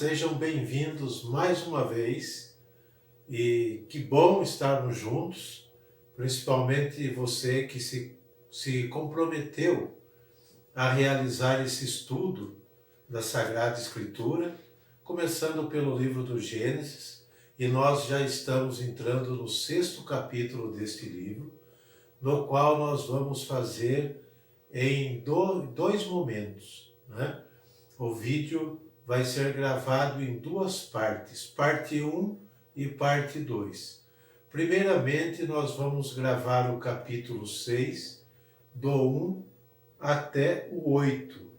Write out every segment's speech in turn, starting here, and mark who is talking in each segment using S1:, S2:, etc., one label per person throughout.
S1: Sejam bem-vindos mais uma vez e que bom estarmos juntos, principalmente você que se comprometeu a realizar esse estudo da Sagrada Escritura, começando pelo livro do Gênesis, e nós já estamos entrando no 6º capítulo deste livro, no qual nós vamos fazer em dois momentos, né? O vídeo vai ser gravado em duas partes, parte 1 e parte 2. Primeiramente, nós vamos gravar o capítulo 6, do 1 até o 8,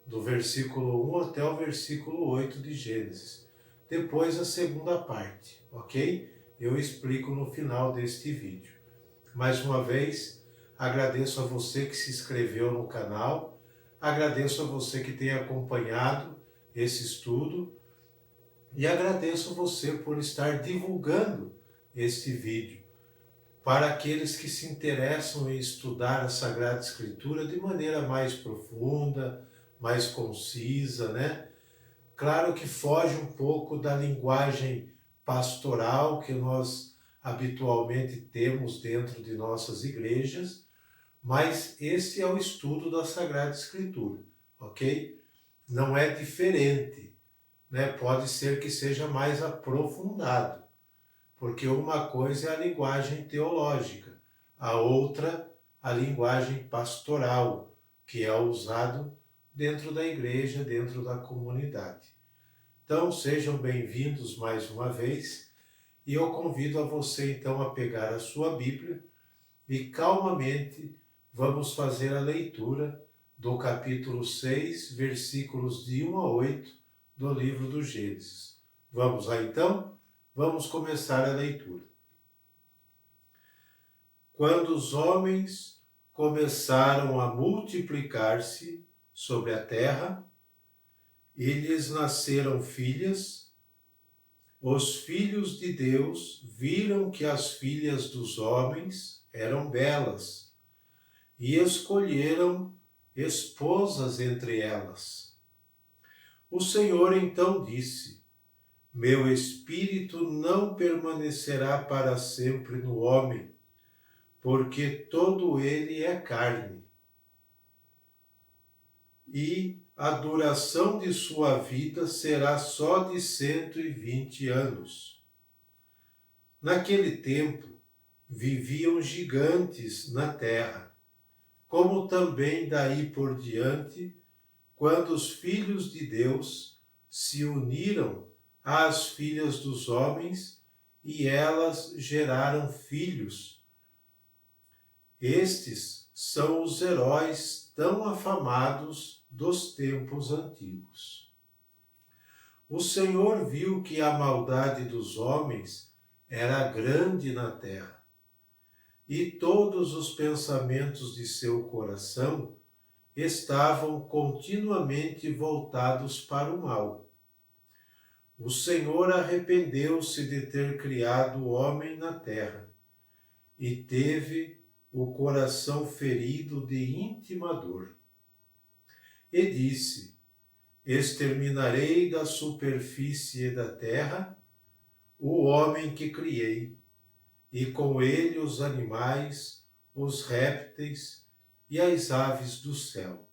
S1: do versículo 1 até o versículo 8 de Gênesis. Depois a segunda parte, ok? Eu explico no final deste vídeo. Mais uma vez, agradeço a você que se inscreveu no canal, agradeço a você que tem acompanhado esse estudo e agradeço você por estar divulgando este vídeo para aqueles que se interessam em estudar a Sagrada Escritura de maneira mais profunda, mais concisa, né? Claro que foge um pouco da linguagem pastoral que nós habitualmente temos dentro de nossas igrejas, mas esse é o estudo da Sagrada Escritura, ok? Não é diferente, né? Pode ser que seja mais aprofundado, porque uma coisa é a linguagem teológica, a outra a linguagem pastoral, que é usado dentro da igreja, dentro da comunidade. Então, sejam bem-vindos mais uma vez, e eu convido a você então a pegar a sua Bíblia e calmamente vamos fazer a leitura do capítulo 6, versículos de 1 a 8 do livro do Gênesis. Vamos lá então? Vamos começar a leitura. Quando os homens começaram a multiplicar-se sobre a terra, e lhes nasceram filhas, os filhos de Deus viram que as filhas dos homens eram belas, e escolheram esposas entre elas. O Senhor então disse: Meu espírito não permanecerá para sempre no homem, porque todo ele é carne, e a duração de sua vida será só de 120 anos. Naquele tempo, viviam gigantes na terra, como também daí por diante, quando os filhos de Deus se uniram às filhas dos homens e elas geraram filhos. Estes são os heróis tão afamados dos tempos antigos. O Senhor viu que a maldade dos homens era grande na terra, e todos os pensamentos de seu coração estavam continuamente voltados para o mal. O Senhor arrependeu-se de ter criado o homem na terra e teve o coração ferido de íntima dor. E disse: Exterminarei da superfície da terra o homem que criei, e com ele os animais, os répteis e as aves do céu,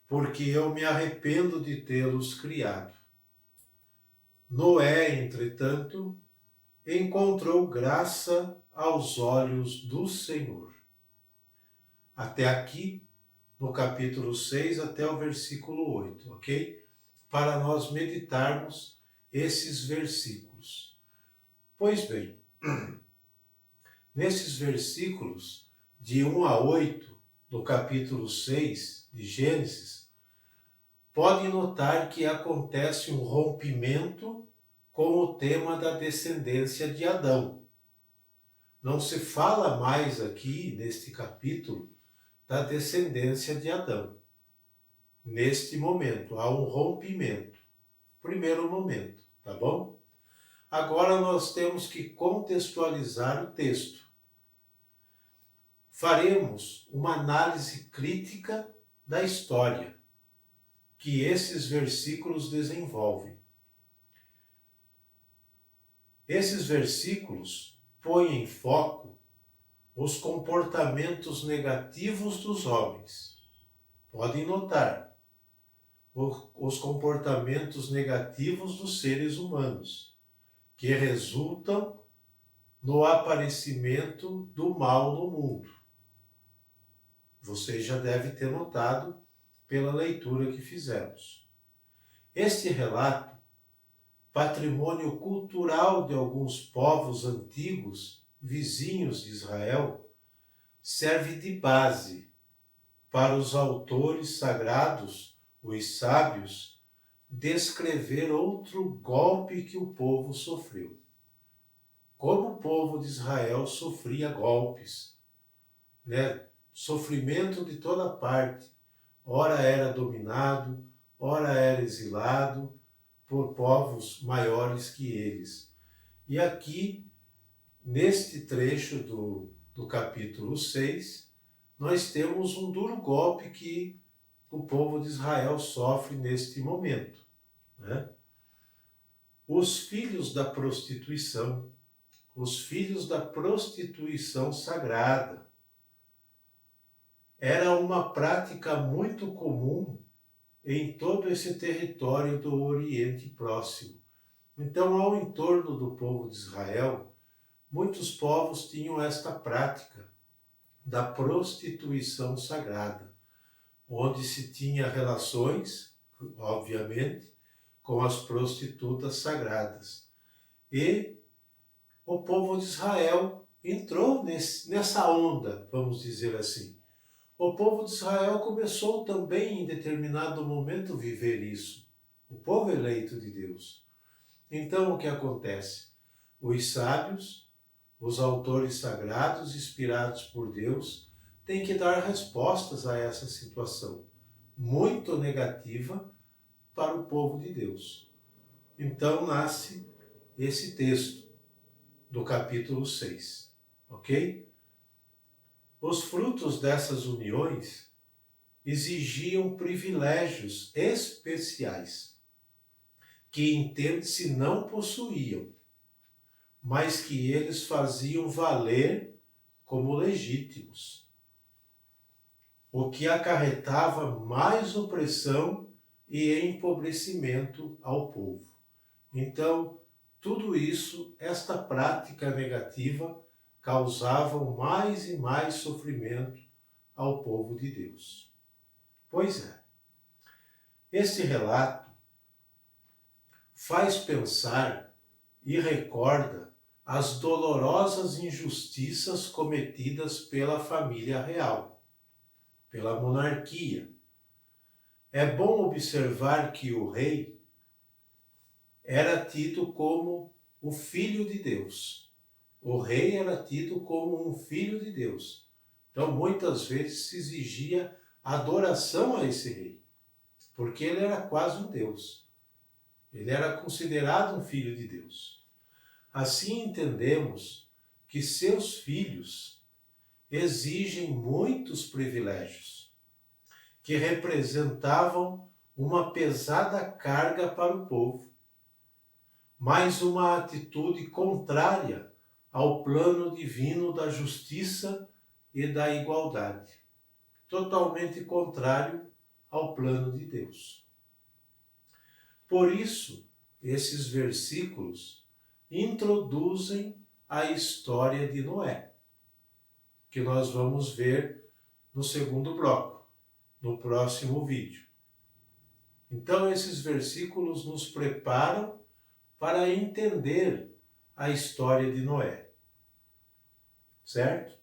S1: porque eu me arrependo de tê-los criado. Noé, entretanto, encontrou graça aos olhos do Senhor. Até aqui, no capítulo 6 até o versículo 8, ok? Para nós meditarmos esses versículos. Pois bem, nesses versículos de 1 a 8 do capítulo 6 de Gênesis, podem notar que acontece um rompimento com o tema da descendência de Adão. Não se fala mais aqui, neste capítulo, da descendência de Adão. Neste momento, há um rompimento. Primeiro momento, tá bom? Agora nós temos que contextualizar o texto. Faremos uma análise crítica da história que esses versículos desenvolvem. Esses versículos põem em foco os comportamentos negativos dos homens. Podem notar, os comportamentos negativos dos seres humanos, que resultam no aparecimento do mal no mundo. Você já deve ter notado pela leitura que fizemos. Este relato, patrimônio cultural de alguns povos antigos, vizinhos de Israel, serve de base para os autores sagrados, os sábios, descrever outro golpe que o povo sofreu. Como o povo de Israel sofria golpes, né? Sofrimento de toda parte. Ora era dominado, ora era exilado por povos maiores que eles. E aqui, neste trecho do capítulo 6, nós temos um duro golpe que o povo de Israel sofre neste momento, né? Os filhos da prostituição sagrada, era uma prática muito comum em todo esse território do Oriente Próximo. Então, ao entorno do povo de Israel, muitos povos tinham esta prática da prostituição sagrada, onde se tinha relações, obviamente, com as prostitutas sagradas. E o povo de Israel entrou nessa onda, vamos dizer assim. O povo de Israel começou também, em determinado momento, viver isso. O povo eleito de Deus. Então, o que acontece? Os sábios, os autores sagrados, inspirados por Deus, têm que dar respostas a essa situação muito negativa para o povo de Deus. Então, nasce esse texto do capítulo 6, ok? Os frutos dessas uniões exigiam privilégios especiais, que entende-se não possuíam, mas que eles faziam valer como legítimos, o que acarretava mais opressão e empobrecimento ao povo. Então, tudo isso, esta prática negativa, causavam mais e mais sofrimento ao povo de Deus. Pois é, este relato faz pensar e recorda as dolorosas injustiças cometidas pela família real, pela monarquia. É bom observar que o rei era tido como o filho de Deus. O rei era tido como um filho de Deus. Então, muitas vezes se exigia adoração a esse rei, porque ele era quase um Deus. Ele era considerado um filho de Deus. Assim entendemos que seus filhos exigem muitos privilégios, que representavam uma pesada carga para o povo, mas uma atitude contrária ao plano divino da justiça e da igualdade, totalmente contrário ao plano de Deus. Por isso, esses versículos introduzem a história de Noé, que nós vamos ver no segundo bloco, no próximo vídeo. Então, esses versículos nos preparam para entender a história de Noé, certo?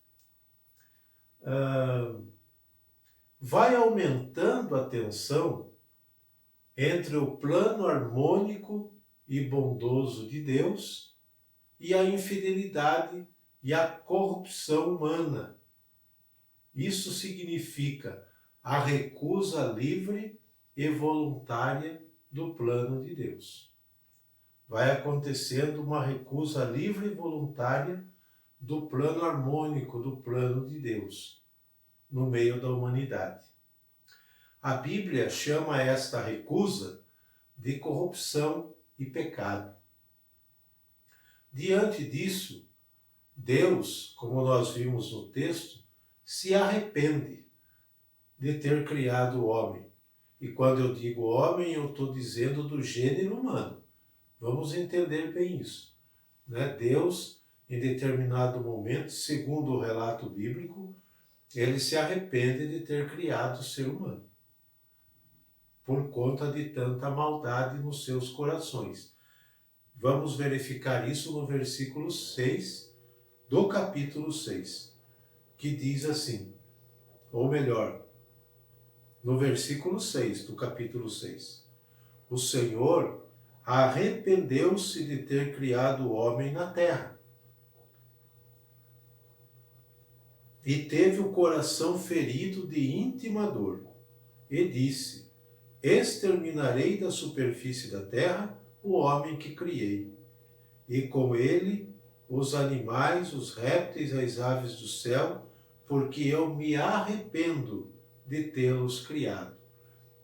S1: Vai aumentando a tensão entre o plano harmônico e bondoso de Deus e a infidelidade e a corrupção humana. Isso significa a recusa livre e voluntária do plano de Deus. Vai acontecendo uma recusa livre e voluntária do plano harmônico, do plano de Deus, no meio da humanidade. A Bíblia chama esta recusa de corrupção e pecado. Diante disso, Deus, como nós vimos no texto, se arrepende de ter criado o homem. E quando eu digo homem, eu estou dizendo do gênero humano. Vamos entender bem isso, né? Deus, em determinado momento, segundo o relato bíblico, ele se arrepende de ter criado o ser humano, por conta de tanta maldade nos seus corações. Vamos verificar isso no versículo 6 do capítulo 6, que diz assim, ou melhor, no versículo 6 do capítulo 6. O Senhor arrependeu-se de ter criado o homem na terra e teve o coração ferido de íntima dor, e disse, exterminarei da superfície da terra o homem que criei, e com ele os animais, os répteis, as aves do céu, porque eu me arrependo de tê-los criado.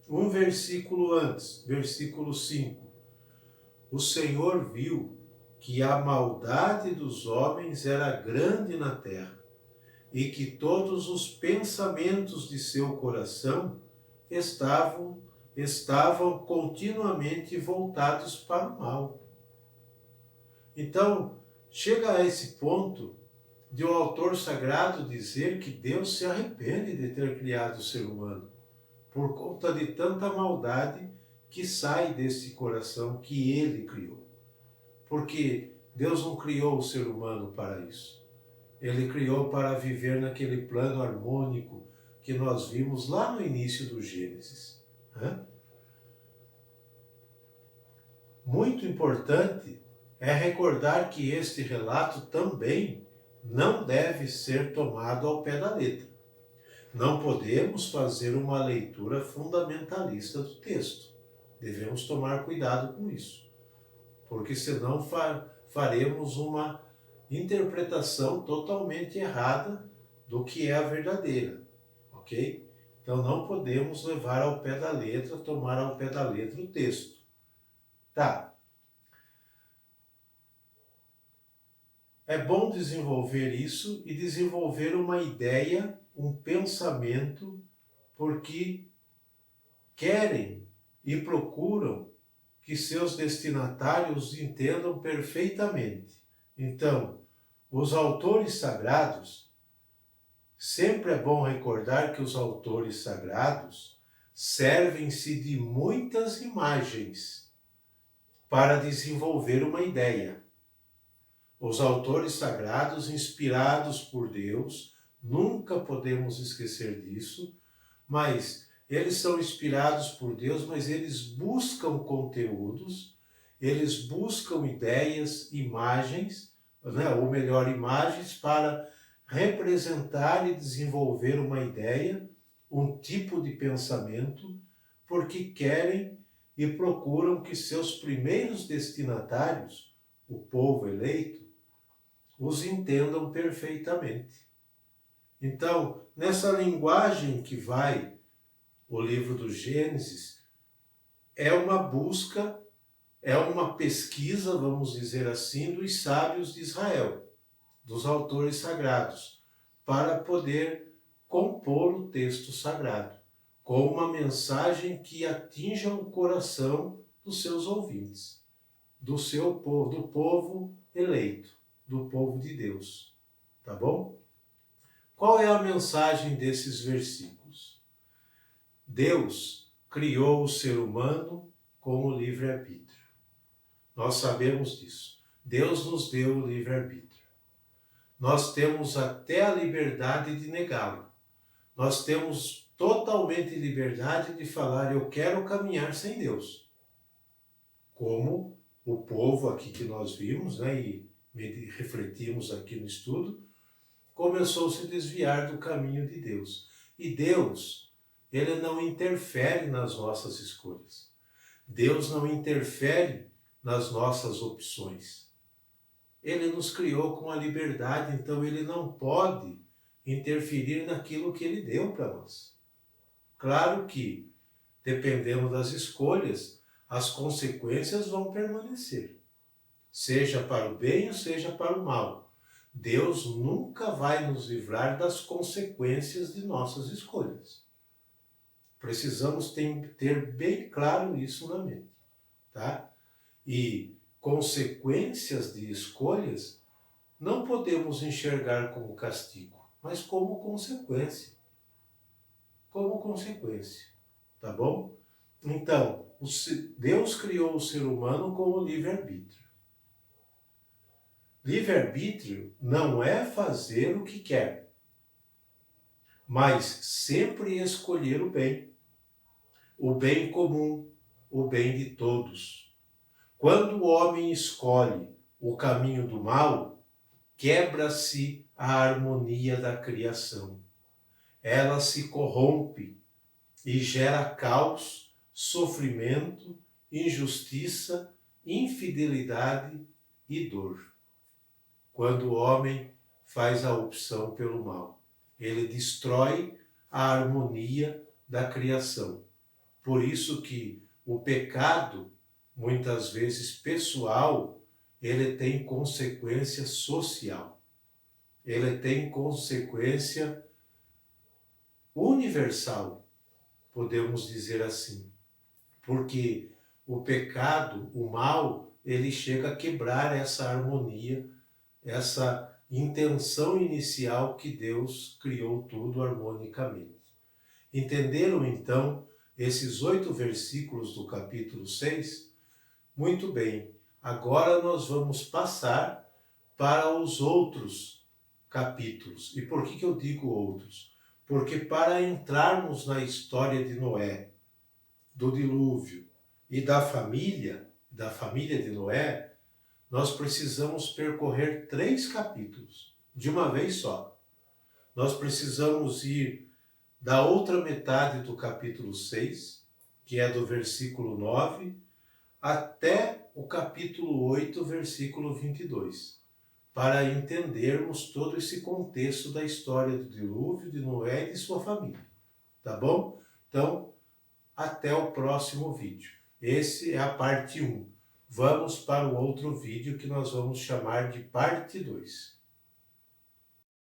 S1: Um versículo antes, versículo 5. O Senhor viu que a maldade dos homens era grande na terra, e que todos os pensamentos de seu coração estavam continuamente voltados para o mal. Então, chega a esse ponto de o autor sagrado dizer que Deus se arrepende de ter criado o ser humano, por conta de tanta maldade que sai desse coração que ele criou. Porque Deus não criou o ser humano para isso. Ele criou para viver naquele plano harmônico que nós vimos lá no início do Gênesis. Muito importante é recordar que este relato também não deve ser tomado ao pé da letra. Não podemos fazer uma leitura fundamentalista do texto. Devemos tomar cuidado com isso, porque senão faremos uma interpretação totalmente errada do que é a verdadeira, ok? Então não podemos levar ao pé da letra, tomar ao pé da letra o texto. Tá. É bom desenvolver isso e desenvolver uma ideia, um pensamento, porque querem e procuram que seus destinatários entendam perfeitamente. Então, os autores sagrados, sempre é bom recordar que os autores sagrados servem-se de muitas imagens para desenvolver uma ideia. Os autores sagrados, inspirados por Deus, nunca podemos esquecer disso, mas eles são inspirados por Deus, mas eles buscam conteúdos, eles buscam ideias, imagens, né? Ou melhor, imagens para representar e desenvolver uma ideia, um tipo de pensamento, porque querem e procuram que seus primeiros destinatários, o povo eleito, os entendam perfeitamente. Então, nessa linguagem que vai o livro do Gênesis, é uma busca, é uma pesquisa, vamos dizer assim, dos sábios de Israel, dos autores sagrados, para poder compor o texto sagrado, com uma mensagem que atinja o coração dos seus ouvintes, do seu povo, do povo eleito, do povo de Deus. Tá bom? Qual é a mensagem desses versículos? Deus criou o ser humano com o livre-arbítrio. Nós sabemos disso. Deus nos deu o livre-arbítrio. Nós temos até a liberdade de negá-lo. Nós temos totalmente liberdade de falar, eu quero caminhar sem Deus. Como o povo aqui que nós vimos, né, e refletimos aqui no estudo, começou a se desviar do caminho de Deus. E Deus, ele não interfere nas nossas escolhas. Deus não interfere nas nossas opções. Ele nos criou com a liberdade, então ele não pode interferir naquilo que ele deu para nós. Claro que, dependendo das escolhas, as consequências vão permanecer. seja para o bem ou seja para o mal. Deus nunca vai nos livrar das consequências de nossas escolhas. Precisamos ter bem claro isso na mente, tá? E consequências de escolhas não podemos enxergar como castigo, mas como consequência. Como consequência, tá bom? Então, Deus criou o ser humano com o livre-arbítrio. Livre-arbítrio não é fazer o que quer, mas sempre escolher o bem comum, o bem de todos. Quando o homem escolhe o caminho do mal, quebra-se a harmonia da criação. Ela se corrompe e gera caos, sofrimento, injustiça, infidelidade e dor. Quando o homem faz a opção pelo mal, ele destrói a harmonia da criação. Por isso que o pecado, muitas vezes pessoal, ele tem consequência social. Ele tem consequência universal, podemos dizer assim. Porque o pecado, o mal, ele chega a quebrar essa harmonia, essa intenção inicial que Deus criou tudo harmonicamente. Entenderam então esses 8 versículos do capítulo 6? Muito bem, agora nós vamos passar para os outros capítulos. E por que eu digo outros? Porque para entrarmos na história de Noé, do dilúvio e da família de Noé, nós precisamos percorrer 3 capítulos, de uma vez só. Nós precisamos ir da outra metade do capítulo 6, que é do versículo 9, até o capítulo 8, versículo 22, para entendermos todo esse contexto da história do dilúvio, de Noé e de sua família. Tá bom? Então, até o próximo vídeo. Esse é a parte 1. Vamos para o outro vídeo que nós vamos chamar de parte 2.